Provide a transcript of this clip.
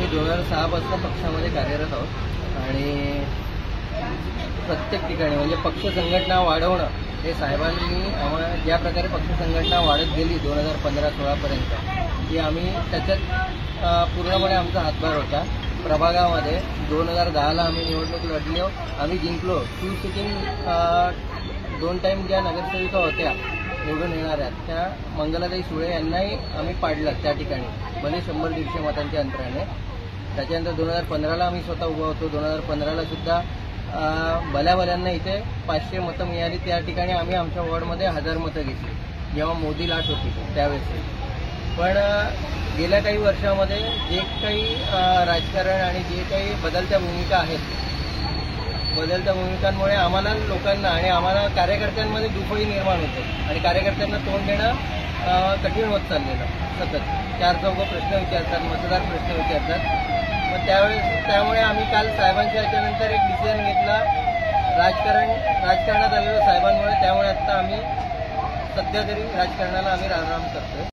आम्ही 2006 पासून पक्षामध्ये कार्यरत आहोत आणि प्रत्येक ठिकाणी म्हणजे पक्ष संघटना वाढवणं हे साहेबांनी आम्हाला ज्या प्रकारे पक्ष संघटना वाढत गेली 2015-16 पर्यंत की आम्ही त्याच्यात पूर्णपणे आमचा हातभार होता। प्रभागामध्ये 2010ला आम्ही निवडणूक लढलो, आम्ही जिंकलो। 2 सिटिंग 2 टाइम ज्या नगरसेविका होत्या निवडून येणाऱ्या त्या मंगलाताई सुळे यांनाही आम्ही पाडलं त्या ठिकाणी, भले 100-150 मतांच्या अंतराने। त्याच्यानंतर 2015ला आम्ही स्वतः उभा होतो। 2015ला सुद्धा भल्याभल्यांना इथे 500 मतं मिळाली। त्या ठिकाणी आम्ही आमच्या वॉर्डमध्ये 1000 मतं घेतली जेव्हा मोदी लाट होती त्यावेळेस। पण गेल्या काही वर्षामध्ये जे काही राजकारण आणि जे काही बदलत्या भूमिका आहेत, बदलत्या भूमिकांमुळे आम्हाला लोकांना आणि आम्हाला कार्यकर्त्यांमध्ये दुफळी निर्माण होते आणि कार्यकर्त्यांना तोंड देणं कठीण होत चाललेलं। सतत 4-4 प्रश्न विचारतात, मतदार प्रश्न विचारतात। मग त्यामुळे आम्ही काल साहेबांच्या याच्यानंतर एक डिसिजन घेतला, राजकारणात आलेलो साहेबांमुळे। त्यामुळे आता आम्ही सध्या तरी राजकारणाला आम्ही रामराम करतोय।